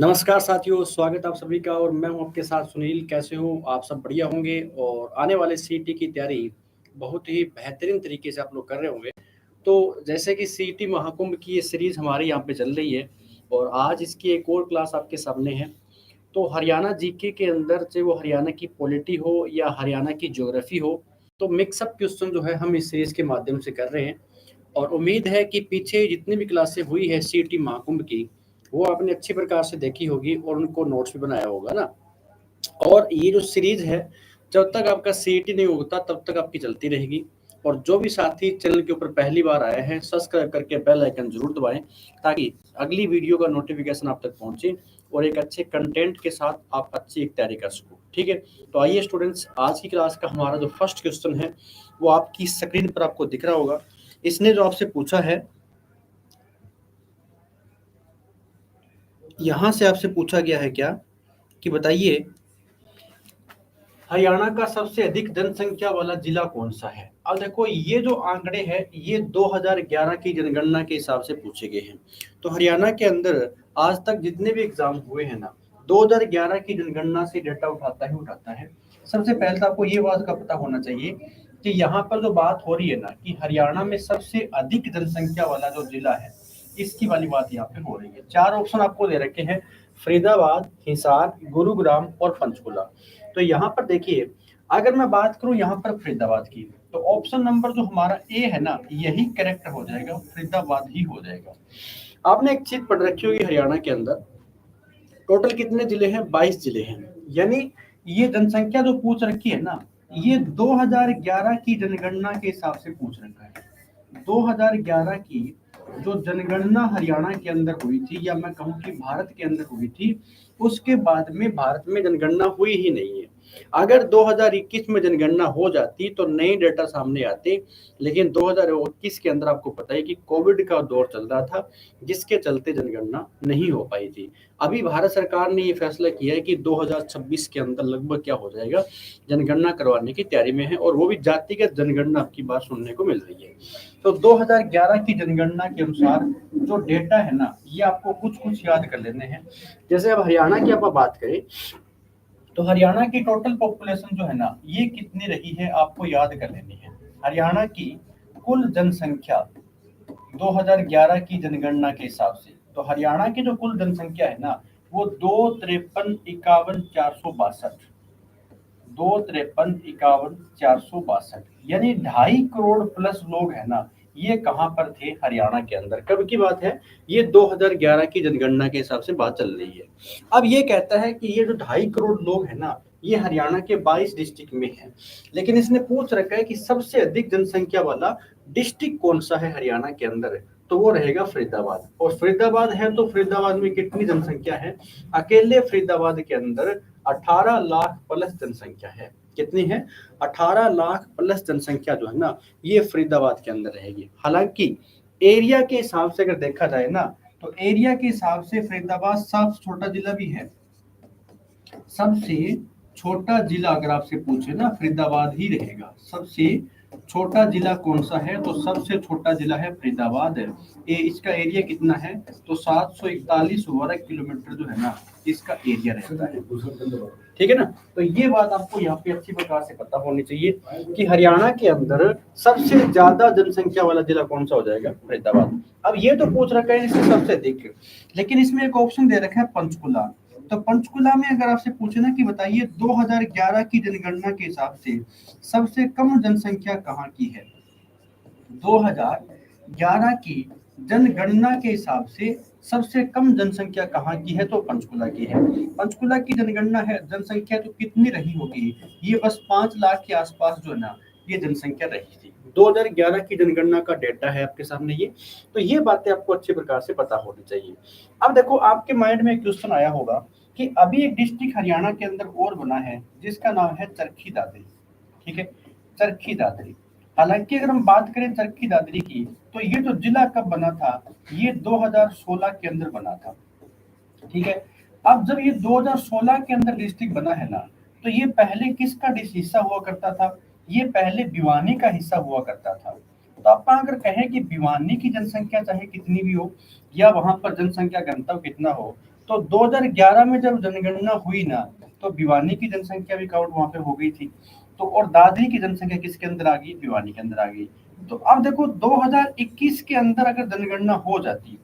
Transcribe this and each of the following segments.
नमस्कार साथियों, स्वागत है आप सभी का। और मैं हूं आपके साथ सुनील। कैसे हो आप? सब बढ़िया होंगे। और आने वाले सीईटी की तैयारी बहुत ही बेहतरीन तरीके से आप लोग कर रहे होंगे। तो जैसे कि सीईटी महाकुंभ की ये सीरीज हमारे यहाँ पे चल रही है और आज इसकी एक और क्लास आपके सामने है। तो हरियाणा जीके के अंदर, चाहे वो हरियाणा की पॉलिटी हो या हरियाणा की ज्योग्राफी हो, तो मिक्सअप क्वेश्चन जो है हम इस सीरीज के माध्यम से कर रहे हैं। और उम्मीद है कि पीछे जितनी भी क्लासें हुई है सीईटी महाकुंभ की, वो आपने अच्छी प्रकार से देखी होगी और उनको नोट्स भी बनाया होगा ना। और ये जो सीरीज है, जब तक आपका सीईटी नहीं होता तब तक आपकी चलती रहेगी। और जो भी साथी चैनल के ऊपर पहली बार आए हैं, सब्सक्राइब करके बेल आइकन जरूर दबाएं, ताकि अगली वीडियो का नोटिफिकेशन आप तक पहुंचे और एक अच्छे कंटेंट के साथ आप अच्छी एक तैयारी कर सको। ठीक है, तो आइए स्टूडेंट्स, आज की क्लास का हमारा जो फर्स्ट क्वेश्चन है वो आपकी स्क्रीन पर आपको दिख रहा होगा। इसने जो आपसे पूछा है, यहां से आपसे पूछा गया है क्या कि बताइए हरियाणा का सबसे अधिक जनसंख्या वाला जिला कौन सा है। अब देखो, ये जो आंकड़े हैं ये 2011 की जनगणना के हिसाब से पूछे गए हैं। तो हरियाणा के अंदर आज तक जितने भी एग्जाम हुए हैं ना, 2011 की जनगणना से डेटा उठाता ही उठाता है। सबसे पहले तो आपको ये बात का पता होना चाहिए कि यहाँ पर जो बात हो रही है ना, कि हरियाणा में सबसे अधिक जनसंख्या वाला जो जिला है, इसकी वाली बात यहाँ पे हो रही है। चार ऑप्शन आपको दे रखे हैं: फरीदाबाद, हिसार, गुरुग्राम और पंचकुला। तो यहाँ पर देखिए, अगर मैं बात करूं यहाँ पर फरीदाबाद की, तो ऑप्शन नंबर जो हमारा ए है ना, यही करेक्ट हो जाएगा, फरीदाबाद ही हो जाएगा। आपने एक चीज पढ़ रखी होगी, हरियाणा के अंदर टोटल कितने जिले हैं? 22 जिले हैं। यानी ये जनसंख्या जो पूछ रखी है ना, ये 2011 की जनगणना के हिसाब से पूछ रखा है। 2011 की जो जनगणना हरियाणा के अंदर हुई थी, या मैं कहूँ कि भारत के अंदर हुई थी, उसके बाद में भारत में जनगणना हुई ही नहीं है। अगर 2021 में जनगणना हो जाती तो नए डेटा सामने आते, लेकिन 2021 के अंदर आपको पता है कि कोविड का दौर चल रहा था, जिसके चलते जनगणना नहीं हो पाई थी। अभी भारत सरकार ने ये फैसला किया है कि 2026 के अंदर लगभग क्या हो जाएगा, जनगणना करवाने की तैयारी में है, और वो भी जातिगत जनगणना आपकी बात सुनने को मिल रही है। तो 2011 की जनगणना के अनुसार जो डेटा है ना, ये आपको कुछ कुछ याद कर लेने हैं। जैसे अब हरियाणा की आप बात करें, तो हरियाणा की टोटल पॉपुलेशन जो है ना, ये कितनी रही है आपको याद कर लेनी है। हरियाणा की कुल जनसंख्या 2011 की जनगणना के हिसाब से, तो हरियाणा की जो कुल जनसंख्या है ना, वो 253,51,462, 253,51,462, यानी 2.5 करोड़ प्लस लोग है ना, ये कहां पर थे? हरियाणा के अंदर। कब की बात है? ये 2011 की जनगणना के हिसाब से बात चल रही है। अब ये कहता है कि ये जो 2.5 करोड़ लोग है ना, ये हरियाणा के 22 डिस्ट्रिक्ट में है। लेकिन इसने पूछ रखा है कि सबसे अधिक जनसंख्या वाला डिस्ट्रिक्ट कौन सा है हरियाणा के अंदर, तो वो रहेगा फरीदाबाद। और फरीदाबाद है तो फरीदाबाद में कितनी जनसंख्या है? अकेले फरीदाबाद के अंदर 18 लाख प्लस जनसंख्या है। कितनी है? 18 लाख प्लस जनसंख्या जो है ना, ये फरीदाबाद के अंदर रहेगी। हालांकि एरिया के हिसाब से अगर देखा जाए ना, तो एरिया के हिसाब से फरीदाबाद सबसे छोटा जिला भी है। सबसे छोटा जिला अगर आपसे पूछे ना, फरीदाबाद ही रहेगा। सबसे छोटा जिला कौन सा है? तो सबसे छोटा जिला है फरीदाबाद है। इसका एरिया कितना है? तो 741 वर्ग किलोमीटर जो है ना, इसका एरिया रहता है। ठीक है ना। तो ये बात आपको यहाँ पे अच्छी प्रकार से पता होनी चाहिए कि हरियाणा के अंदर सबसे ज्यादा जनसंख्या वाला जिला कौन सा हो जाएगा? फरीदाबाद। अब ये तो पूछ रखा है इससे सबसे अधिक, लेकिन इसमें एक ऑप्शन दे रखा है पंचकुला। तो पंचकुला में अगर आपसे पूछे ना कि बताइए 2011 की जनगणना के हिसाब से सबसे कम जनसंख्या कहाँ की है, 2011 की जनगणना के हिसाब से सबसे कम जनसंख्या कहाँ की है? तो पंचकुला की है। पंचकुला की जनगणना है, जनसंख्या तो कितनी रही होगी? ये बस 5 लाख के आसपास जो है ना, ये जनसंख्या रही थी। 2011 की जनगणना का डेटा है आपके सामने ये। तो ये बातें आपको अच्छी प्रकार से पता होनी चाहिए। अब देखो, आपके माइंड में एक क्वेश्चन आया होगा कि अभी एक डिस्ट्रिक्ट हरियाणा के अंदर और बना है, जिसका नाम है चरखी दादरी। ठीक है, चरखी दादरी। हालांकि अगर हम बात करें चरखी दादरी की, तो ये जो जिला कब बना था? ये 2016 के अंदर बना था। ठीक है। अब जब ये 2016 के अंदर डिस्ट्रिक्ट बना है ना, तो ये पहले किसका हिस्सा हुआ करता था? ये पहले भिवानी का हिस्सा हुआ करता था। तो आप अगर कहें कि भिवानी की जनसंख्या चाहे कितनी भी हो, या वहां पर जनसंख्या घनत्व कितना हो, तो 2011 में जब जनगणना हुई ना, तो भिवानी की जनसंख्या भी काउंट वहां पे हो गई थी। तो और दादरी की जनसंख्या किसके अंदर आ गई? भिवानी के अंदर आ गई। तो अब देखो 2021 के अंदर अगर जनगणना हो जाती,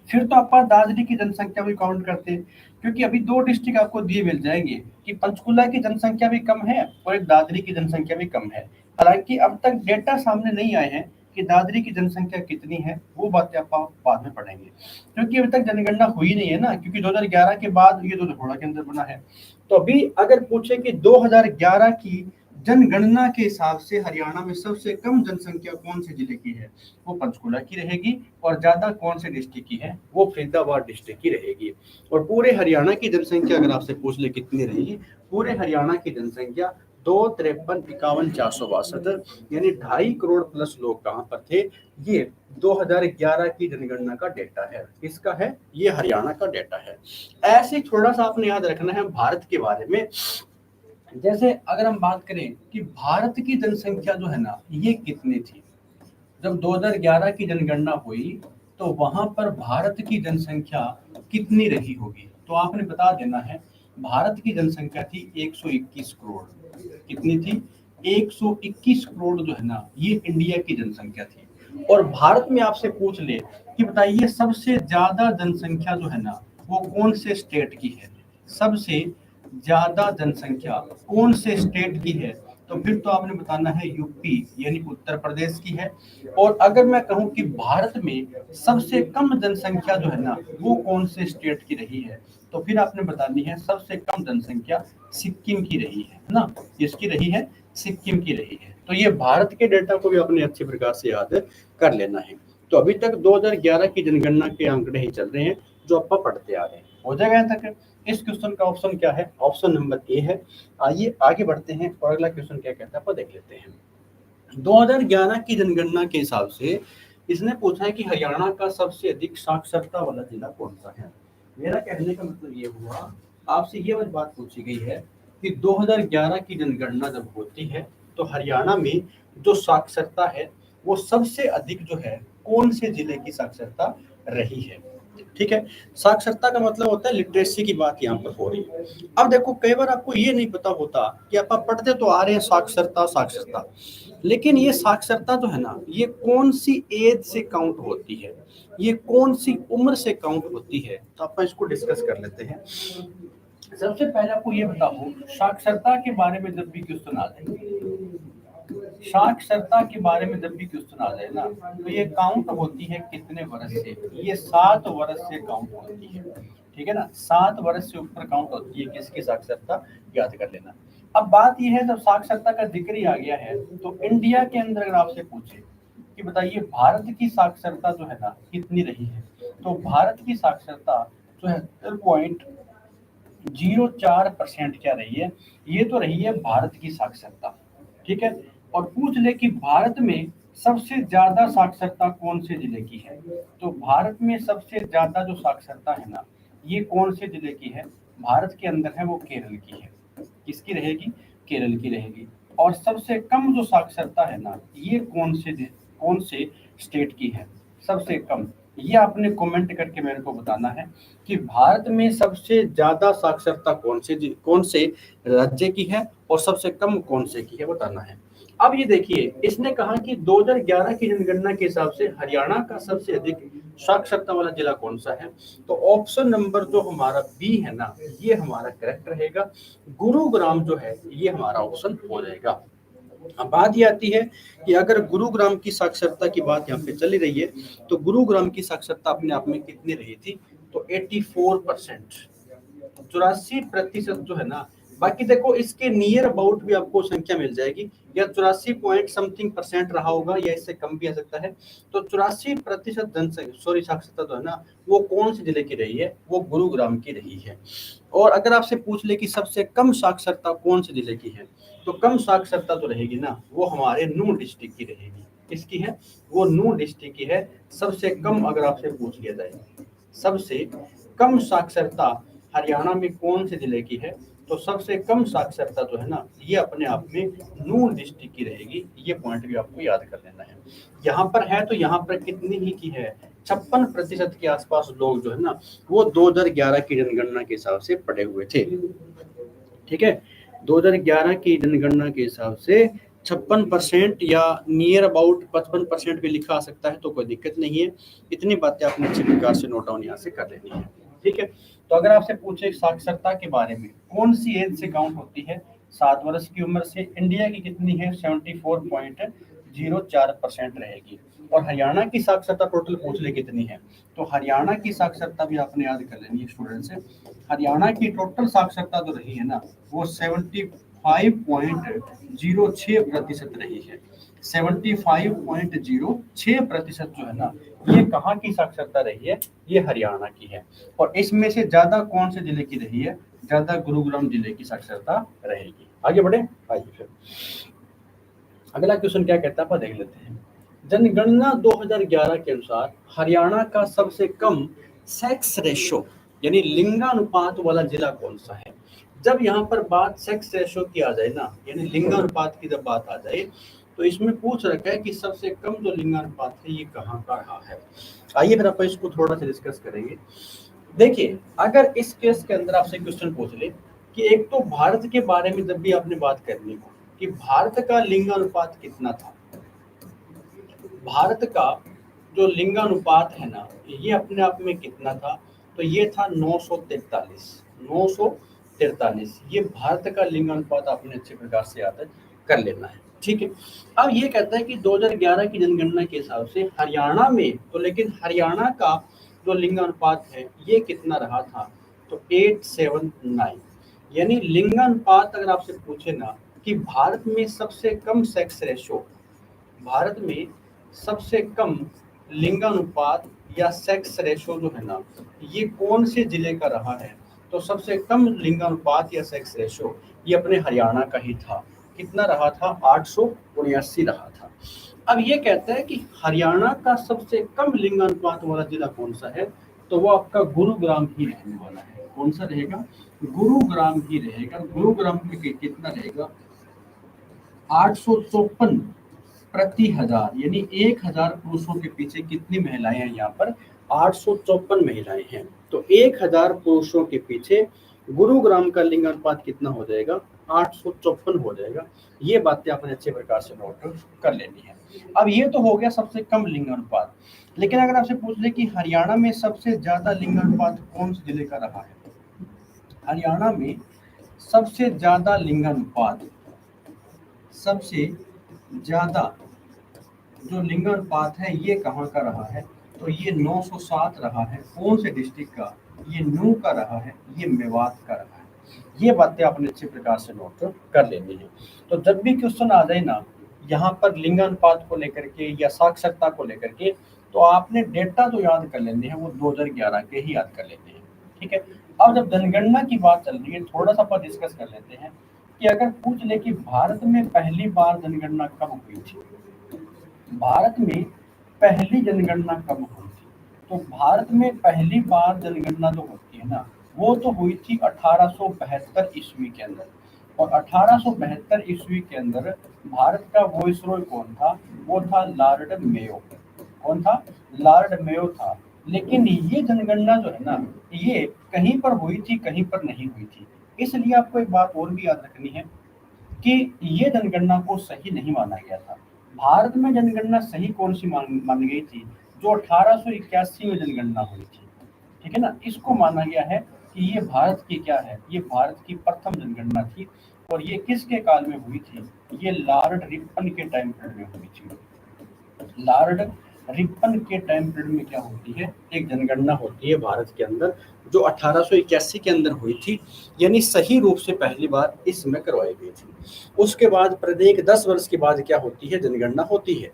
फिर तो आप दादरी की जनसंख्या भी काउंट करते हैं, क्योंकि अभी दो डिस्ट्रिक्ट आपको दिए मिल जाएंगे कि पंचकुला की जनसंख्या भी कम है और एक दादरी की जनसंख्या भी कम है। हालांकि अब तक डेटा सामने नहीं आए हैं कि दादरी की जनसंख्या कितनी है, वो बातें आप बाद में पढ़ेंगे, क्योंकि अभी तक जनगणना हुई नहीं है ना, क्योंकि 2011 के बाद ये तो थोड़ा के अंदर बना है। तो अभी अगर पूछे कि 2011 की जनगणना के हिसाब से हरियाणा में सबसे कम जनसंख्या कौन से जिले की है, वो पंचकुला की रहेगी, और ज्यादा कौन से डिस्ट्रिक्ट की है, वो फरीदाबाद डिस्ट्रिक्ट की रहेगी। और पूरे हरियाणा की जनसंख्या अगर आपसे पूछ ले कितनी रहेगी, पूरे हरियाणा की जनसंख्या 253,51,462, यानी 2.5 करोड़ प्लस लोग कहाँ पर थे, ये 2011 की जनगणना का डेटा है। किसका है? ये हरियाणा का डेटा है। ऐसे थोड़ा सा आपने याद रखना है भारत के बारे में। जैसे अगर हम बात करें कि भारत की जनसंख्या जो है ना, ये कितनी थी जब 2011 की जनगणना हुई, तो वहां पर भारत की जनसंख्या कितनी रही होगी, तो आपने बता देना है। भारत की जनसंख्या थी 121 करोड़। कितनी थी? 121 करोड़ जो है ना, ये इंडिया की जनसंख्या थी। और भारत में आपसे पूछ ले कि बताइए सबसे ज्यादा जनसंख्या जो है ना, वो कौन से स्टेट की है? सबसे ज्यादा जनसंख्या कौन से स्टेट की है? तो फिर तो आपने बताना है यूपी, यानी उत्तर प्रदेश की है। और अगर मैं कहूं कि भारत में सबसे कम जनसंख्या जो है ना, वो कौन से स्टेट की रही है, तो फिर आपने बतानी है सबसे कम जनसंख्या सिक्किम की रही है ना। किसकी रही है? सिक्किम की रही है। तो ये भारत के डेटा को भी अपने अच्छे प्रकार से याद कर लेना है। तो अभी तक 2011 की जनगणना के आंकड़े ही चल रहे हैं जो आप पढ़ते आ रहे हैं। हो जाएगा यहाँ तक? इस क्वेश्चन का ऑप्शन क्या है? ऑप्शन नंबर ए है। आइए आगे बढ़ते हैं और अगला क्वेश्चन क्या कहता है आप देख लेते हैं। 2011 की जनगणना के हिसाब से इसने पूछा है कि हरियाणा का सबसे अधिक साक्षरता वाला जिला कौन सा है। मेरा कहने का मतलब ये हुआ, आपसे ये वाली बात पूछी गई है कि 2011 की जनगणना जब होती है, तो हरियाणा में जो साक्षरता है वो सबसे अधिक जो है कौन से जिले की साक्षरता रही है। ठीक है, साक्षरता का मतलब होता है लिटरेसी की बात यहाँ पर हो रही है। अब देखो कई बार आपको ये नहीं पता होता कि आप पढ़ते तो आ रहे हैं साक्षरता साक्षरता, लेकिन ये साक्षरता जो है ना, ये कौन सी एज से काउंट होती है, ये कौन सी उम्र से काउंट होती है, तो अपन इसको डिस्कस कर लेते हैं। सबसे पहले आपको ये बताओ, साक्षरता के बारे में जब भी क्वेश्चन आ जाए, साक्षरता के बारे में जब भी क्वेश्चन आ जाए ना, तो ये काउंट होती है कितने वर्ष से? ये 7 वर्ष से काउंट होती है। ठीक है ना, 7 वर्ष से ऊपर काउंट होती है किसकी साक्षरता, याद कर लेना। अब बात यह है, जब साक्षरता का जिक्र ही आ गया है, तो इंडिया के अंदर अगर आपसे पूछे कि बताइए भारत की साक्षरता जो है ना कितनी रही है, तो भारत की साक्षरता 74.04% क्या रही है? ये तो रही है भारत की साक्षरता। ठीक है, और पूछ ले कि भारत में सबसे ज्यादा साक्षरता कौन से जिले की है, तो भारत में सबसे ज्यादा जो साक्षरता है ना, ये कौन से जिले की है? भारत के अंदर है वो केरल की है। किसकी रहेगी? केरल की रहेगी। और सबसे कम जो साक्षरता है ना, ये कौन से स्टेट की है सबसे कम? ये आपने कमेंट करके मेरे को बताना है कि भारत में सबसे ज्यादा साक्षरता कौन से राज्य की है और सबसे कम कौन से की है, बताना है। अब ये देखिए, इसने कहा कि 2011 की जनगणना के हिसाब से हरियाणा का सबसे अधिक साक्षरता वाला जिला कौन सा है, तो ऑप्शन नंबर जो हमारा बी है ना, ये हमारा करेक्ट रहेगा। गुरुग्राम जो है ये हमारा ऑप्शन हो जाएगा। अब बात ये आती है कि अगर गुरुग्राम की साक्षरता की बात यहाँ पे चली रही है, तो गुरुग्राम की साक्षरता अपने आप में कितनी रही थी, तो 84%, 84% जो है ना। बाकी देखो इसके नियर अबाउट भी आपको संख्या मिल जाएगी, या 84 पॉइंट समथिंग परसेंट रहा होगा, या इससे कम भी आ सकता है। तो 84% जनसंख्या साक्षरता जो है ना, वो कौन से जिले की रही है, वो गुरुग्राम की रही है। और अगर आपसे पूछ ले कि सबसे कम साक्षरता कौन से जिले की है, तो कम साक्षरता तो रहेगी ना, वो हमारे नूंह डिस्ट्रिक्ट की रहेगी। किसकी है? वो नूंह डिस्ट्रिक्ट की है। सबसे कम अगर आपसे पूछ लिया जाए सबसे कम साक्षरता हरियाणा में कौन से जिले की है, तो सबसे कम साक्षरता जो है ना, ये अपने आप में नूंह डिस्ट्रिक्ट की रहेगी। ये पॉइंट भी आपको याद कर लेना है। यहाँ पर है तो यहाँ पर कितनी ही की है, 56% के आसपास लोग जो है ना वो 2011 की जनगणना के हिसाब से पढ़े हुए थे। ठीक है, 2011 की जनगणना के हिसाब से 56% या नियर अबाउट 55% भी लिखा आ सकता है, तो कोई दिक्कत नहीं है। इतनी बातें आपने अच्छे प्रकार से नोट डाउन यहाँ से कर लेनी है। ठीक है, तो अगर आपसे पूछे साक्षरता के बारे में, कौन सी एज से काउंट होती है? 7 वर्ष की उम्र से। इंडिया की कितनी है? 74.04% रहेगी। और हरियाणा की साक्षरता टोटल पूछ ले कितनी है, तो हरियाणा की साक्षरता भी आपने याद कर लेनी है स्टूडेंट से। हरियाणा की टोटल साक्षरता जो रही है ना वो 75.06% रही है। 75.06% जो है ना ये कहाँ की साक्षरता रही है? ये हरियाणा की है। और इसमें से ज्यादा कौन से जिले की रही है? ज्यादा गुरुग्राम जिले की साक्षरता रहेगी। आगे बढ़े, आइए फिर अगला क्वेश्चन क्या कहता है आप देख लेते हैं। जनगणना 2011 के अनुसार हरियाणा का सबसे कम सेक्स रेशो यानी लिंगानुपात वाला जिला कौन सा है? जब यहाँ पर बात सेक्स रेशो की आ जाए ना, यानी लिंगानुपात की जब बात आ जाए, तो इसमें पूछ रखा है कि सबसे कम जो लिंगानुपात है ये कहाँ का रहा है। आइए फिर अपन इसको थोड़ा सा डिस्कस करेंगे। देखिए, अगर इस केस के अंदर आपसे क्वेश्चन पूछ ले कि एक तो भारत के बारे में जब भी आपने बात करनी हो कि भारत का लिंगानुपात कितना था, भारत का जो लिंगानुपात है ना ये अपने आप में कितना था, तो ये था 943। ये भारत का लिंगानुपात आपने अच्छे प्रकार से याद कर लेना है। ठीक है, अब ये कहता है कि 2011 की जनगणना के हिसाब से हरियाणा में, तो लेकिन हरियाणा का जो लिंगानुपात है ये कितना रहा था, तो 879। यानी लिंगानुपात अगर आपसे पूछे ना कि भारत में सबसे कम सेक्स रेशो, भारत में सबसे कम लिंगानुपात या सेक्स रेशो जो है ना ये कौन से जिले का रहा है, तो सबसे कम लिंगानुपात या सेक्स रेशो ये अपने हरियाणा का ही था। कितना रहा था? 879 रहा था। अब ये कहता है कि हरियाणा का सबसे कम लिंगानुपात वाला जिला कौन सा है, तो वो आपका गुरुग्राम ही रहने वाला है। कौन सा रहेगा? गुरुग्राम ही रहेगा। गुरुग्राम में कितना रहेगा? 854 प्रति हजार, यानी 1000 पुरुषों के पीछे कितनी महिलाएं हैं यहाँ पर? 854 महिलाएं हैं। तो 1000 पुरुषों के पीछे गुरुग्राम का लिंगानुपात कितना हो जाएगा? 854 हो जाएगा। ये बातें आपने अच्छे प्रकार से नोट कर लेनी है। अब ये तो हो गया सबसे कम लिंगानुपात, लेकिन अगर आपसे पूछ ले कि हरियाणा में सबसे ज्यादा लिंगानुपात कौन से जिले का रहा है, हरियाणा में सबसे ज्यादा लिंगानुपात, सबसे ज्यादा जो लिंगानुपात है ये कहाँ का रहा है, तो ये 907 रहा है। कौन से डिस्ट्रिक्ट का? ये नूह का रहा है, ये मेवात का रहा है। ये बातें आपने अच्छे प्रकार से नोट कर लेनी है। तो जब भी क्वेश्चन आ जाए ना यहाँ पर लिंगानुपात को लेकर के या साक्षरता को लेकर के, तो आपने डेटा तो याद कर लेने हैं, वो 2011 के ही याद कर लेने हैं। ठीक है, अब जब जनगणना की बात चल रही है थोड़ा सा अपन डिस्कस कर लेते हैं कि अगर पूछ ले कि भारत में पहली बार जनगणना कब हुई थी, भारत में पहली जनगणना कब हुई थी, तो भारत में पहली बार जनगणना जो होती है ना वो तो हुई थी 1872 ईस्वी के अंदर। और 1872 ईस्वी के अंदर भारत का वाइसरॉय कौन था? वो था लॉर्ड मेयो। कौन था? लॉर्ड मेयो था। लेकिन ये जनगणना जो है ना ये कहीं पर हुई थी, कहीं पर नहीं हुई थी। इसलिए आपको एक बात और भी याद रखनी है कि ये जनगणना को सही नहीं माना गया था। भारत में जनगणना सही कौन सी मानी गई थी? जो 1881 में जनगणना हुई थी। ठीक है ना, इसको माना गया है कि ये भारत की क्या है, ये भारत की प्रथम जनगणना थी। और ये किसके काल में हुई थी? ये लॉर्ड रिपन के टाइम पीरियड में हुई थी। लॉर्ड रिपन के टाइम पीरियड में क्या होती है? एक जनगणना होती है भारत के अंदर जो 1881 के अंदर हुई थी, यानी सही रूप से पहली बार इसमें करवाई गई थी। उसके बाद प्रत्येक 10 वर्ष के बाद क्या होती है? जनगणना होती है।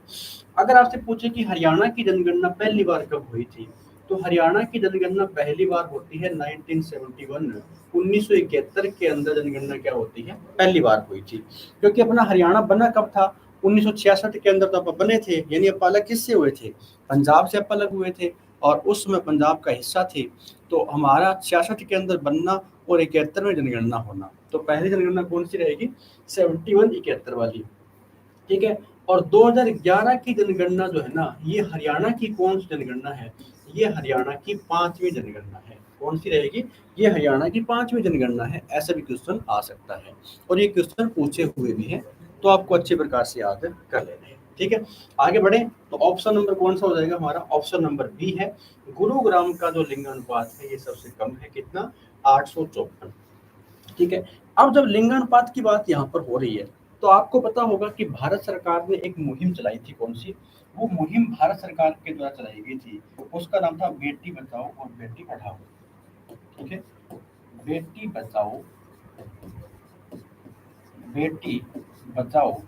अगर आपसे पूछे कि हरियाणा की जनगणना पहली बार कब हुई थी, तो हरियाणा की जनगणना पहली बार होती है 1971 1971 के अंदर जनगणना क्या होती है? पहली बार हुई थी। क्योंकि अपना हरियाणा बना कब था? 1966 के अंदर तो आप बने थे, यानी आप अलग किससे हुए थे? पंजाब से आप अलग हुए थे और उसमें पंजाब का हिस्सा थे। तो हमारा 66 के अंदर बनना और 71 में जनगणना होना, तो पहली जनगणना कौन सी रहेगी? 71 71 वाली। ठीक है, और 2011 की जनगणना जो है ना, ये हरियाणा की कौन सी जनगणना है? ये हरियाणा की 5वीं जनगणना है। कौन सी रहेगी? ये हरियाणा की 5वीं जनगणना है। ऐसा भी क्वेश्चन आ सकता है और ये क्वेश्चन पूछे हुए भी हैं, तो आपको अच्छे प्रकार से याद कर लेना है। ठीक है, आगे बढ़े तो ऑप्शन नंबर कौन सा हो जाएगा हमारा? ऑप्शन नंबर बी है। गुरुग्राम का जो लिंगानुपात है ये सबसे कम है, कितना? 854। ठीक है, अब जब लिंगानुपात की बात यहाँ पर हो रही है तो आपको पता होगा कि भारत सरकार ने एक मुहिम चलाई थी। कौन सी? वो मुहिम भारत सरकार के द्वारा चलाई गई थी, उसका नाम था बेटी बचाओ और बेटी पढ़ाओ। ठीक है, बेटी बचाओ, बेटी बचाओ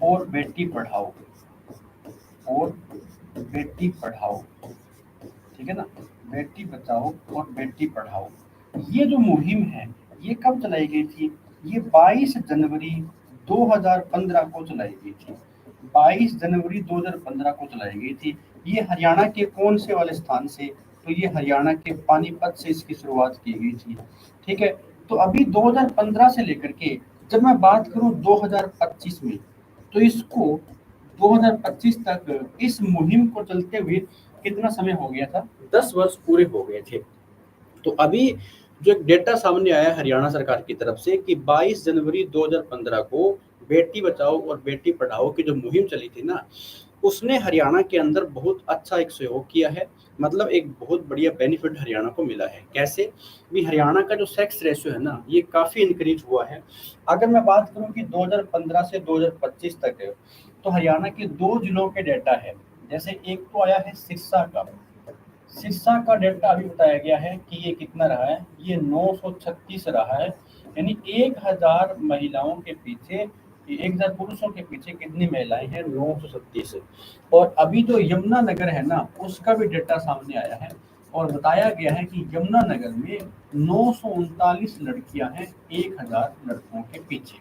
और बेटी पढ़ाओ, और बेटी पढ़ाओ। ठीक है ना, बेटी बचाओ और बेटी पढ़ाओ। ये जो मुहिम है ये कब चलाई गई थी? ये 22 जनवरी 2015 को चलाई गई थी। 22 जनवरी 2015 को चलाई गई थी। ये हरियाणा के कौन से वाले स्थान से? तो ये हरियाणा के पानीपत से इसकी शुरुआत की गई थी। ठीक है, तो अभी 2015 से लेकर के जब मैं बात करूं 2025 में, तो इसको 2025 तक इस मुहिम को चलते हुए कितना समय हो गया था? 10 वर्ष पूरे हो गए थे। तो अभी जो एक डेटा सामने आया हरियाणा सरकार की तरफ से कि 22 जनवरी 2015 को बेटी बचाओ और बेटी पढ़ाओ की जो मुहिम चली थी ना, उसने हरियाणा के अंदर बहुत अच्छा एक सहयोग किया है। मतलब एक बहुत बढ़िया बेनिफिट हरियाणा को मिला है। कैसे? भी हरियाणा का जो सेक्स रेशियो है ना, ये काफ़ी इंक्रीज हुआ है। अगर मैं बात करूं कि 2015 से 2025 तक तो हरियाणा के 2 जिलों के डेटा है। जैसे एक तो आया है सिरसा का। सिरसा का डेटा अभी बताया गया है कि ये कितना रहा है? ये 936 रहा है। यानी 1000 महिलाओं के पीछे, 1000 पुरुषों के पीछे कितनी महिलाएं हैं? 936। और अभी जो यमुनानगर है ना, उसका भी डेटा सामने आया है और बताया गया है कि यमुनानगर में 939 लड़कियां हैं 1000 लड़कों के पीछे।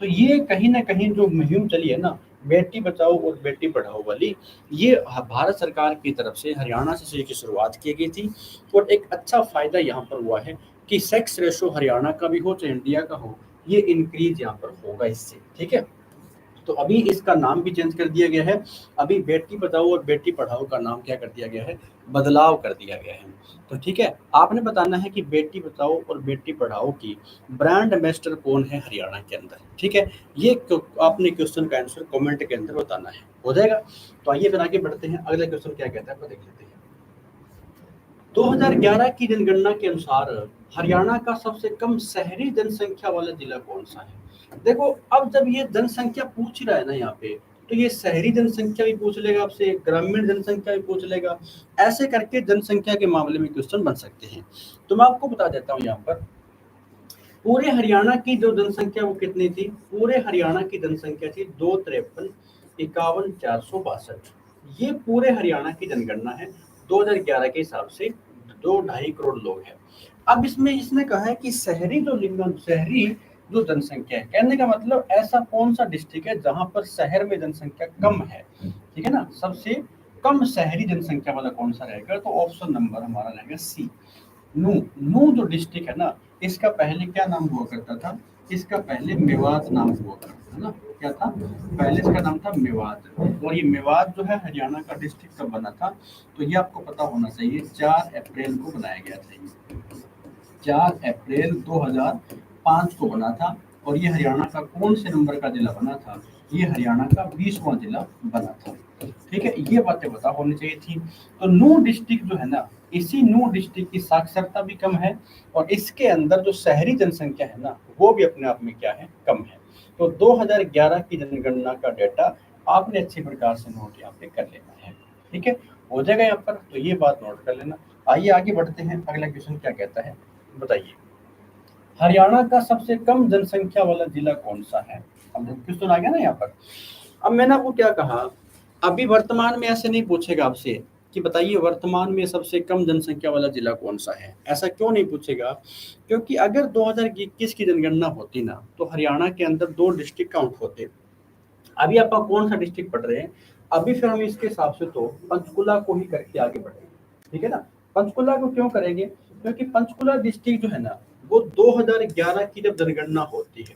तो ये कहीं ना कहीं जो मुहिम चली है ना, बेटी बचाओ और बेटी पढ़ाओ वाली, ये भारत सरकार की तरफ से हरियाणा से इसकी शुरुआत की गई थी। और एक अच्छा फायदा यहाँ पर हुआ है कि सेक्स रेशो हरियाणा का भी हो चाहे इंडिया का हो, ये इंक्रीज यहाँ पर होगा इससे। ठीक है, तो अभी इसका नाम भी चेंज कर दिया गया है। अभी बेटी बचाओ और बेटी पढ़ाओ का नाम क्या कर दिया गया है? बदलाव कर दिया गया है। तो ठीक है, आपने बताना है कि बेटी बचाओ और बेटी पढ़ाओ की ब्रांड एम्बेसडर कौन है हरियाणा के अंदर। ठीक है, ये आपने क्वेश्चन का आंसर कमेंट के अंदर बताना है। हो जाएगा? तो आइए फिर आगे बढ़ते हैं, अगला क्वेश्चन क्या कहता है देख लेते हैं। 2011 की जनगणना के अनुसार हरियाणा का सबसे कम शहरी जनसंख्या वाला जिला कौन सा है? देखो, अब जब ये जनसंख्या पूछ रहा है ना यहाँ पे, तो ये शहरी जनसंख्या भी पूछ लेगा आपसे, ग्रामीण जनसंख्या भी पूछ लेगा। ऐसे करके जनसंख्या के मामले में क्वेश्चन बन सकते हैं। तो मैं आपको बता देता हूँ यहाँ पर पूरे हरियाणा की जो जनसंख्या वो कितनी थी? पूरे हरियाणा की जनसंख्या थी 253,51,462। ये पूरे हरियाणा की जनगणना है 2011 के हिसाब से। 2-2.5 करोड़ लोग हैं। अब इसमें इसने कहा है कि शहरी जो जनसंख्या है, कहने का मतलब ऐसा कौन सा डिस्ट्रिक्ट है जहां पर शहर में जनसंख्या कम है। ठीक है ना, सबसे कम शहरी जनसंख्या वाला कौन सा रहेगा? तो ऑप्शन नंबर हमारा रहेगा सी, नू। नू जो डिस्ट्रिक्ट है ना, इसका पहले क्या नाम हुआ करता था? इसका पहले मेवात नाम हुआ करता था ना। क्या था? पहले इसका नाम था मेवात। और ये मेवात जो है हरियाणा का डिस्ट्रिक्ट कब बना था? तो ये आपको पता होना चाहिए, 4 अप्रैल को बनाया गया था। ये 4 अप्रैल 2005 को बना था। और ये हरियाणा का कौन से नंबर का जिला बना था? ये हरियाणा का 20वां जिला बना था। ठीक है, ये बातें पता होनी चाहिए थी। तो नू डिस्ट्रिक्ट जो है ना, इसी नू डिस्ट्रिक्ट की साक्षरता भी कम है और इसके अंदर जो शहरी जनसंख्या है ना, वो भी अपने आप में क्या है? कम है। तो 2011 की जनगणना का डेटा आपने अच्छी प्रकार से नोट यहाँ पे कर लेना है। ठीक है, हो जाएगा यहाँ पर, तो ये बात नोट कर लेना। आइए आगे बढ़ते हैं, अगला क्वेश्चन क्या कहता है बताइए। हरियाणा का सबसे कम जनसंख्या वाला जिला कौन सा है? अब क्वेश्चन आ गया ना यहाँ पर। अब मैंने आपको क्या कहा, अभी वर्तमान में ऐसे नहीं पूछेगा आपसे कि बताइए वर्तमान में सबसे कम जनसंख्या वाला जिला कौन सा है। ऐसा क्यों नहीं पूछेगा? क्योंकि अगर 2021 की जनगणना होती ना, तो हरियाणा के अंदर 2 डिस्ट्रिक्ट काउंट होते। अभी आप कौन सा डिस्ट्रिक्ट पढ़ रहे हैं? अभी फिर हम इसके हिसाब से तो पंचकुला को ही करके आगे बढ़ेंगे। ठीक है ना, पंचकुला को क्यों करेंगे? क्योंकि पंचकुला डिस्ट्रिक्ट जो है ना, वो 2011 की जब जनगणना होती है,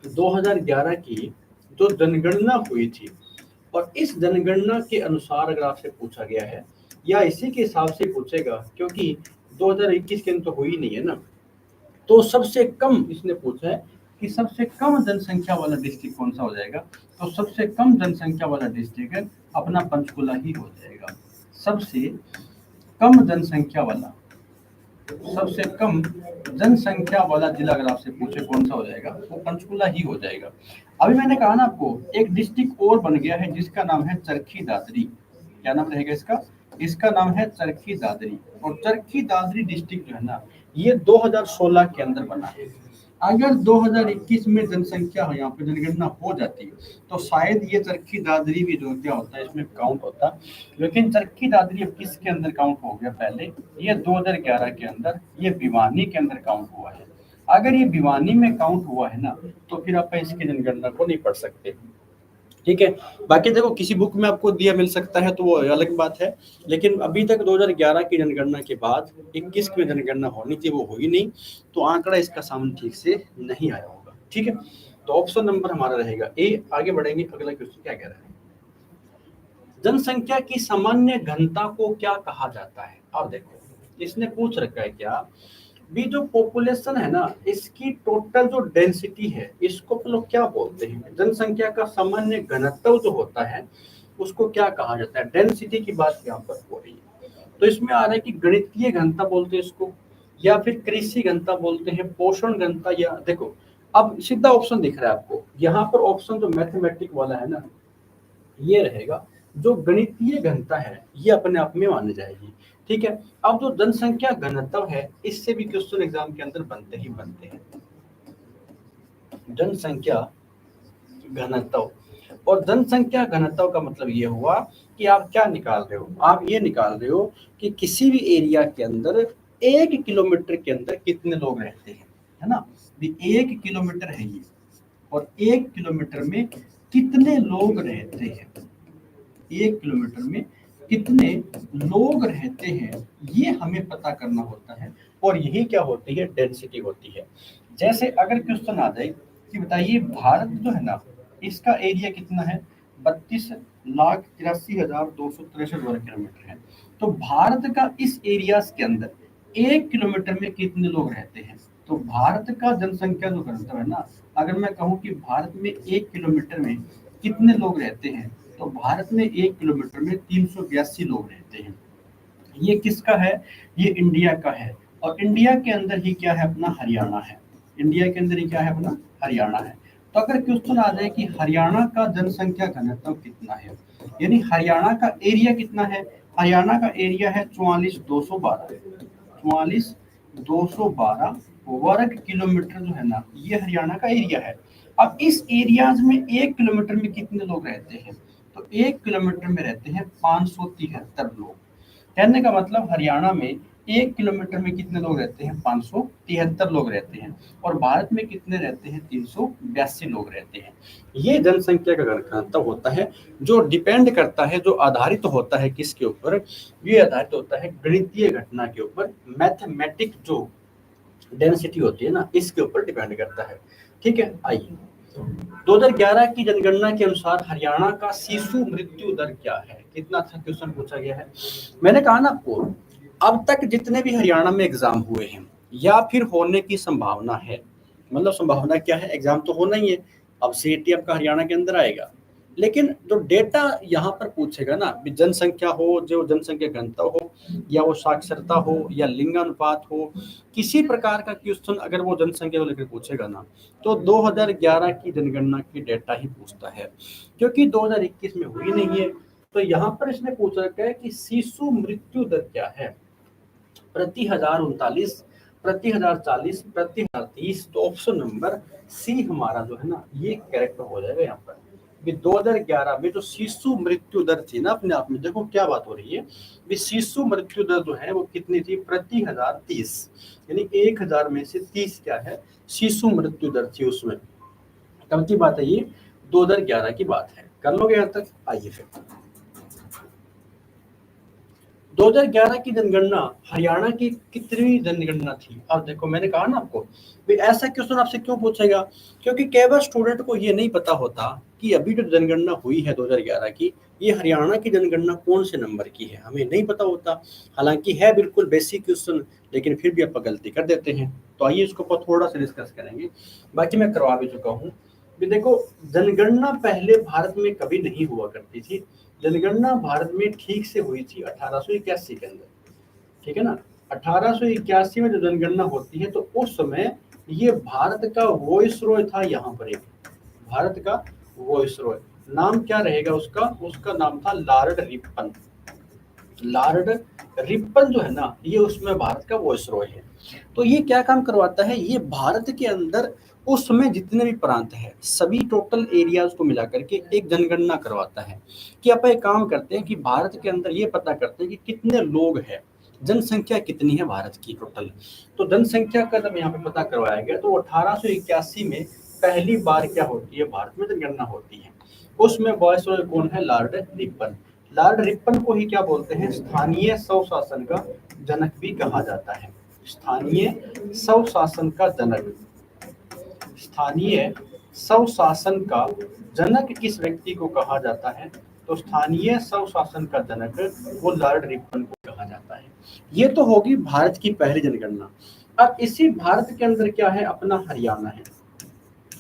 2011 की जो जनगणना हुई थी, और इस जनगणना के अनुसार अगर आपसे पूछा गया है या इसी के हिसाब से पूछेगा, क्योंकि 2021 के अंदर तो हुई नहीं है ना, तो सबसे कम इसने पूछा है कि सबसे कम जनसंख्या वाला डिस्ट्रिक्ट कौन सा हो जाएगा। तो सबसे कम जनसंख्या वाला डिस्ट्रिक्ट है अपना पंचकुला ही हो जाएगा। सबसे कम जनसंख्या वाला, सबसे कम जनसंख्या वाला जिला अगर आपसे पूछे कौन सा हो जाएगा, वो पंचकुला ही हो जाएगा। अभी मैंने कहा ना आपको, एक डिस्ट्रिक्ट और बन गया है जिसका नाम है चरखी दादरी। क्या नाम रहेगा इसका? इसका नाम है चरखी दादरी। और चरखी दादरी डिस्ट्रिक्ट जो है ना, ये 2016 के अंदर बना है। अगर 2021 में जनसंख्या यहाँ पे जनगणना हो जाती तो शायद ये चरखी दादरी भी जो क्या होता है इसमें काउंट होता, लेकिन चरखी दादरी अब किसके अंदर काउंट हो गया पहले, ये 2011 के अंदर ये भिवानी के अंदर काउंट हुआ है। अगर ये भिवानी में काउंट हुआ है ना, तो फिर आप इसकी जनगणना को नहीं पढ़ सकते। ठीक है, बाकी देखो किसी बुक में आपको दिया मिल सकता है तो वो अलग बात है, लेकिन अभी तक 2011 की जनगणना के बाद 21 की जनगणना होनी थी, वो हुई नहीं, तो आंकड़ा इसका सामने ठीक से नहीं आया होगा। ठीक है, तो ऑप्शन नंबर हमारा रहेगा ए। आगे बढ़ेंगे, अगला क्वेश्चन क्या कह रहा है, जनसंख्या की सामान्य घनता को क्या कहा जाता है। अब देखो इसने पूछ रखा है क्या, भी जो पॉपुलेशन है ना, इसकी टोटल जो डेंसिटी है, इसको लोग क्या बोलते हैं, जनसंख्या का सामान्य घनत्व जो होता है उसको क्या कहा जाता है। डेंसिटी की बात यहाँ पर हो रही है, तो इसमें आ रहा है कि गणितीय घनता बोलते हैं इसको, या फिर कृषि घनता बोलते हैं, पोषण घनता, या देखो अब सीधा ऑप्शन दिख रहा है आपको यहाँ पर, ऑप्शन जो मैथमेटिक वाला है ना, ये रहेगा। जो गणितीय घनता है ये अपने आप में मानी जाएगी। ठीक है, अब जो जनसंख्या घनत्व है, इससे भी क्वेश्चन एग्जाम के अंदर बनते ही बनते हैं। जनसंख्या घनत्व, और जनसंख्या घनत्व का मतलब ये हुआ कि आप क्या निकाल रहे हो, आप ये निकाल रहे हो कि किसी भी एरिया के अंदर 1 किलोमीटर के अंदर कितने लोग रहते हैं, है ना। 1 किलोमीटर है ये, और 1 किलोमीटर में कितने लोग रहते हैं, 1 किलोमीटर में कितने लोग रहते हैं, ये हमें पता करना होता है, और यही क्या होती है, डेंसिटी होती है। जैसे अगर क्वेश्चन आ जाए कि बताइए भारत जो है ना, इसका एरिया कितना है, 32,83,263 वर्ग किलोमीटर है। तो भारत का इस एरिया के अंदर 1 किलोमीटर में कितने लोग रहते हैं। तो भारत का जनसंख्या जो घनत्व है ना, अगर मैं कहूँ कि भारत में 1 किलोमीटर में कितने लोग रहते हैं, तो भारत में 1 किलोमीटर में 382 लोग रहते हैं। ये किसका है, ये इंडिया का है, और इंडिया के अंदर ही क्या है, अपना हरियाणा है। इंडिया के अंदर ही क्या है, अपना हरियाणा है। तो अगर क्वेश्चन आ जाए कि हरियाणा का जनसंख्या घनत्व कितना है, यानी हरियाणा का एरिया कितना है, हरियाणा का एरिया है 44,212, 44,212 वर्ग किलोमीटर जो है ना, ये हरियाणा का एरिया है। अब इस एरियाज में 1 किलोमीटर में कितने लोग रहते हैं, तो 1 किलोमीटर में रहते हैं 573 लोग। कहने का मतलब हरियाणा में 1 किलोमीटर में कितने लोग रहते हैं, 573 लोग रहते हैं, और भारत में कितने रहते हैं, 382 लोग रहते हैं। ये जनसंख्या का घनत्व होता है, जो डिपेंड करता है, जो आधारित होता है किसके ऊपर, ये आधारित होता है गणितीय घटना के ऊपर, मैथमेटिक जो डेंसिटी होती है ना, इसके ऊपर डिपेंड करता है। ठीक है, आइए 2011 की जनगणना के अनुसार हरियाणा का शिशु मृत्यु दर क्या है, कितना अच्छा क्वेश्चन पूछा गया है। मैंने कहा ना आपको, अब तक जितने भी हरियाणा में एग्जाम हुए हैं या फिर होने की संभावना है, मतलब संभावना क्या है, एग्जाम तो होना ही है। अब सीईटी आपका हरियाणा के अंदर आएगा, लेकिन जो डेटा यहाँ पर पूछेगा ना, जनसंख्या हो, जो जनसंख्या घनत्व हो, या वो साक्षरता हो, या लिंगानुपात हो, किसी प्रकार का क्वेश्चन अगर वो जनसंख्या को लेकर पूछेगा ना, तो 2011 की जनगणना की डेटा ही पूछता है, क्योंकि 2021 में हुई नहीं है। तो यहाँ पर इसने पूछ रखा है कि शिशु मृत्यु दर क्या है, प्रति 1039, प्रति 1040, प्रति 1030। तो ऑप्शन नंबर सी हमारा जो है ना, ये करेक्ट हो जाएगा यहाँ पर। 2011 में जो शिशु मृत्यु दर थी ना, अपने आप में देखो क्या बात हो रही है, शिशु मृत्यु दर जो है वो कितनी थी, प्रति 1030, यानी 1000 में से 30 क्या है, शिशु मृत्यु दर थी उसमें। कब की बात है ये, 2011 की बात है। कर लोगे यहाँ तक, आइए फिर 2011 की जनगणना हरियाणा की कितनी जनगणना थी? अब देखो मैंने कहा ना आपको भी ऐसा क्वेश्चन आपसे क्यों पूछेगा, क्योंकि कई बार स्टूडेंट को ये नहीं पता होता कि अभी जो जनगणना हुई है 2011 की, ये हरियाणा की जनगणना कौन से नंबर की है, हमें नहीं पता होता। हालांकि है बिल्कुल बेसिक क्वेश्चन, लेकिन फिर भी आप गलती कर देते हैं। तो आइए इसको ऊपर थोड़ा सा डिस्कस करेंगे। बाकी मैं करवा भी चुका हूँ। भी देखो, जनगणना पहले भारत में कभी नहीं हुआ करती थी। जनगणना भारत में ठीक से हुई थी 1881 के अंदर, ठीक है ना। 1881 में जो जनगणना होती है, तो उस समय ये भारत का वॉइस रॉय था। यहाँ पर एक भारत का वॉइस रॉय, नाम क्या रहेगा उसका? उसका नाम था लॉर्ड रिपन। लॉर्ड रिपन जो है ना, ये उसमें भारत का वॉइस रॉय है। तो ये क्या काम करवाता है, ये भारत के अंदर उस समय जितने भी प्रांत है, सभी टोटल एरियाज को मिला करके एक जनगणना करवाता है। कि आप एक काम करते हैं कि भारत के अंदर ये पता करते हैं कि कितने लोग हैं, जनसंख्या कितनी है भारत की टोटल। तो जनसंख्या का जब यहाँ पे पता करवाया गया, तो 1881 में पहली बार क्या होती है, भारत में जनगणना होती है। उसमें वॉइस रॉय कौन है? Lord Ripon. लॉर्ड रिपन को ही क्या बोलते हैं? स्थानीय स्वशासन का जनक भी कहा जाता है। स्थानीय स्वशासन का जनक। स्थानीय स्वशासन का जनक किस व्यक्ति को कहा जाता है? तो स्थानीय स्वशासन का जनक वो लॉर्ड रिपन को कहा जाता है। ये तो होगी भारत की पहली जनगणना। अब इसी भारत के अंदर क्या है? अपना हरियाणा है।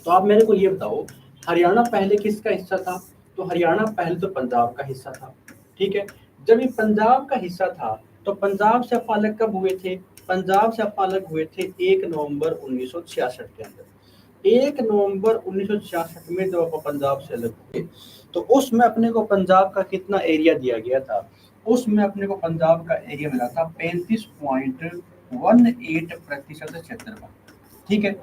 तो आप मेरे को ये बताओ, हरियाणा पहले किसका हिस्सा था? तो हरियाणा पहले तो पंजाब का हिस्सा था, ठीक है। जब ये पंजाब का हिस्सा था, तो पंजाब से आप अलग कब हुए थे? पंजाब से आप अलग हुए थे 1 नवंबर 1966 के अंदर। 1 नवंबर 1966 में जब आप पंजाब से अलग हुए, तो उसमें अपने को पंजाब का कितना एरिया दिया गया था? उसमें अपने को पंजाब का एरिया मिला था 35.18% क्षेत्रफल, ठीक है।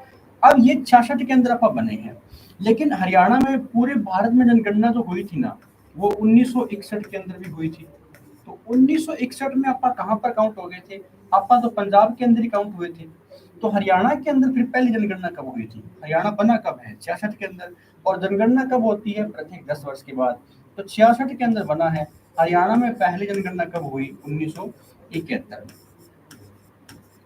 अब ये 66 के अंदर आप बने हैं, लेकिन हरियाणा में पूरे भारत में जनगणना जो हुई थी ना, वो 1961 के अंदर भी हुई थी। तो 1961 में आपा कहाँ पर काउंट हो गए थे? आपा तो पंजाब के अंदर ही काउंट हुए थे। तो हरियाणा के अंदर फिर पहली जनगणना कब हुई थी? हरियाणा बना कब है? 66 के अंदर। और जनगणना कब होती है? प्रत्येक 10 वर्ष के बाद। तो 66 के अंदर बना है। हरियाणा में पहली जनगणना कब हुई? 1971 में।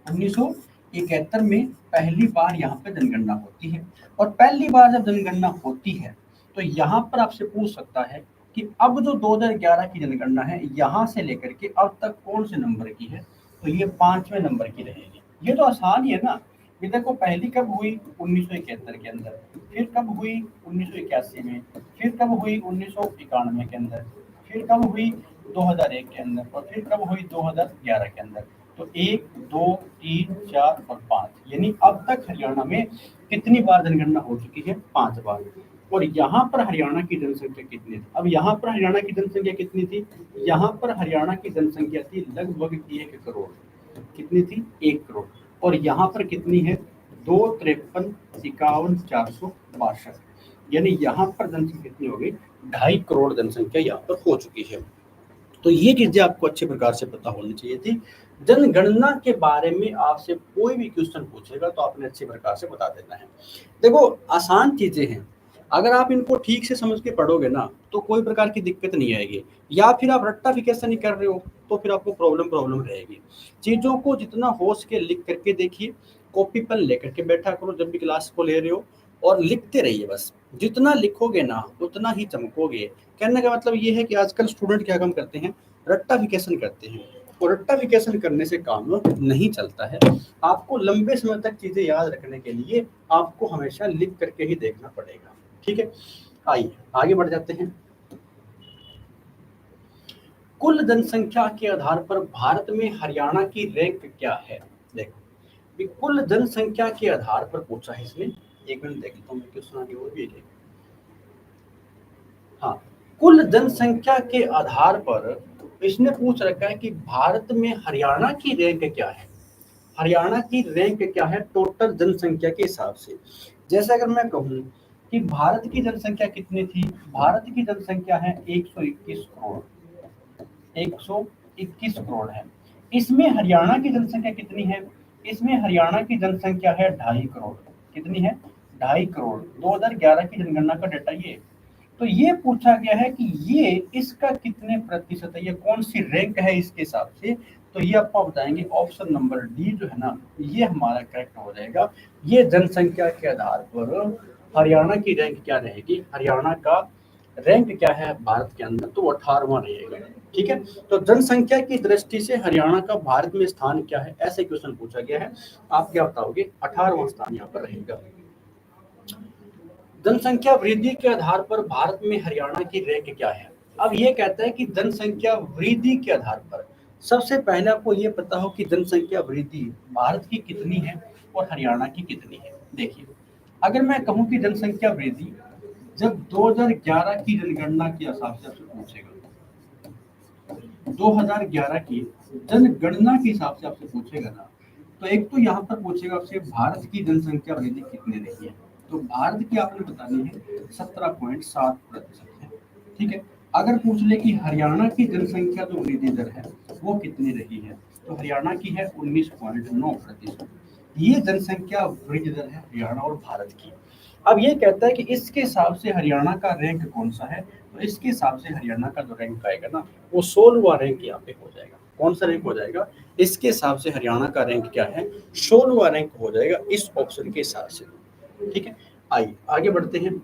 1971 में पहली बार यहाँ पे जनगणना होती है। और पहली बार जब जनगणना होती है, तो यहाँ पर आपसे पूछ सकता है कि अब जो 2011 की जनगणना है, यहाँ से लेकर के अब तक कौन से नंबर की है? तो ये 5वें नंबर की रहेगी। ये तो आसान ही है ना। ये देखो, पहली कब हुई? 1971 के अंदर। फिर कब हुई? 1981 में। फिर कब हुई? 1991 के अंदर। फिर कब हुई? 2001 के अंदर। और फिर कब हुई? 2011 के अंदर। तो 1, 2, 3, 4 और 5, यानी अब तक हरियाणा में कितनी बार जनगणना हो चुकी है? 5 बार। और यहाँ पर हरियाणा की जनसंख्या कितनी थी? अब यहाँ पर हरियाणा की जनसंख्या कितनी थी? यहाँ पर हरियाणा की जनसंख्या थी लगभग 1 करोड़। कितनी थी? 1 करोड़। और यहाँ पर कितनी है? 253,51,462, यानी यहाँ पर जनसंख्या कितनी हो गई? 2.5 करोड़ जनसंख्या यहाँ पर हो चुकी है। तो ये चीजें आपको अच्छे प्रकार से पता होनी चाहिए थी। जनगणना के बारे में आपसे कोई भी क्वेश्चन पूछेगा, तो आपने अच्छे प्रकार से बता देना है। देखो, आसान चीजें हैं, अगर आप इनको ठीक से समझ के पढ़ोगे ना, तो कोई प्रकार की दिक्कत नहीं आएगी। या फिर आप रट्टाफिकेशन ही कर रहे हो, तो फिर आपको प्रॉब्लम रहेगी। चीजों को जितना हो सके लिख करके देखिए, कॉपी पेन लेकर के बैठा करो जब भी क्लास को ले रहे हो, और लिखते रहिए बस। जितना लिखोगे ना, उतना ही चमकोगे। कहने का मतलब ये है कि आजकल स्टूडेंट क्या काम करते हैं? रट्टाफिकेशन करते हैं। और रट्टाफिकेशन करने से काम नहीं चलता है। आपको लंबे समय तक चीजें याद रखने के लिए आपको हमेशा लिख करके ही देखना पड़ेगा, ठीक है। आइए आगे बढ़ जाते हैं। कुल जनसंख्या के आधार पर भारत में हरियाणा की रैंक क्या है? देखो, भी कुल जनसंख्या के आधार पर पूछा है इसने। एक मिनट देख लेता हूँ मैं क्वेश्चन आगे और भी है। हाँ, कुल जनसंख्या के आधार पर इसने पूछ रखा है कि भारत में हरियाणा की रैंक क्या है। हरियाणा की रैंक क्या है टोटल जनसंख्या के हिसाब से। जैसे अगर मैं कहूँ कि भारत की जनसंख्या कितनी थी? भारत की जनसंख्या है 121 करोड़। 121 करोड़ है। इसमें हरियाणा की जनसंख्या कितनी है? इसमें हरियाणा की जनसंख्या है 2.5 करोड़। कितनी है? 2.5 करोड़। 2011 की जनगणना का डेटा ये। तो ये पूछा गया है कि ये इसका कितने प्रतिशत है, ये कौन सी रैंक है इसके हिसाब से। तो ये आपको बताएंगे ऑप्शन नंबर डी जो है ना, ये हमारा करेक्ट हो जाएगा। ये जनसंख्या के आधार पर हरियाणा की रैंक क्या रहेगी, हरियाणा का रैंक क्या है भारत के अंदर, तो 18वां रहेगा। ठीक है, तो जनसंख्या की दृष्टि से हरियाणा का भारत में स्थान क्या है, ऐसे क्वेश्चन पूछा गया है। आप क्या बताओगे, 18वां स्थान यहाँ पर रहेगा। जनसंख्या वृद्धि के आधार पर भारत में हरियाणा की रैंक क्या है। अब ये कहता है कि जनसंख्या वृद्धि के आधार पर सबसे पहले आपको ये पता हो कि जनसंख्या वृद्धि भारत की कितनी है और हरियाणा की कितनी है। देखिए, अगर मैं कहूँ कि जनसंख्या वृद्धि जब 2011 की जनगणना के हिसाब से आपसे पूछेगा, 2011 की जनगणना के हिसाब से आपसे पूछेगा ना, तो एक तो यहाँ पर पूछेगा आपसे भारत की जनसंख्या वृद्धि कितनी रही है। तो भारत की आपने बतानी है 17.7% है। ठीक है, अगर पूछ ले कि हरियाणा की जनसंख्या जो वृद्धि दर है वो कितनी रही है, तो हरियाणा की है 19.9%। ये जनसंख्या वृद्धि दर है हरियाणा और भारत की। अब ये कहता है कि इसके हिसाब से हरियाणा का रैंक कौन सा है, तो इसके हिसाब से हरियाणा का जो रैंक आएगा ना, वो 16वां रैंक यहाँ पे हो जाएगा। कौन सा रैंक हो जाएगा, इसके हिसाब से हरियाणा का रैंक क्या है, 16वां रैंक हो जाएगा इस ऑप्शन के हिसाब से। ठीक है, आइए आगे बढ़ते हैं।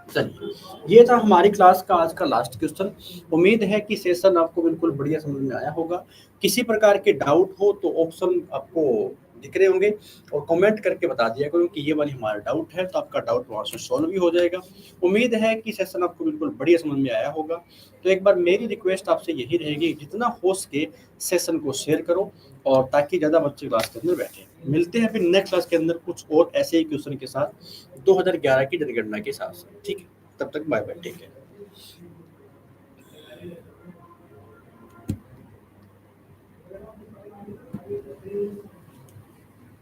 चलिए, ये था हमारी क्लास का आज का लास्ट क्वेश्चन। उम्मीद है कि सेशन आपको बिल्कुल बढ़िया समझ में आया होगा। किसी प्रकार के डाउट हो तो ऑप्शन आपको दिख रहे होंगे, और कमेंट करके बता दिया करो कि ये वाली हमारा डाउट है, तो आपका डाउट वहाँ से सॉल्व भी हो जाएगा। उम्मीद है कि सेशन आपको बिल्कुल बढ़िया समझ में आया होगा। तो एक बार मेरी रिक्वेस्ट आपसे यही रहेगी, जितना हो सके सेशन को शेयर करो, और ताकि ज़्यादा बच्चे क्लास के अंदर बैठे। मिलते हैं फिर नेक्स्ट क्लास के अंदर कुछ और ऐसे ही क्वेश्चन के साथ 2011 की जनगणना के हिसाब से। ठीक है, तब तक बाय बाय, टेक केयर।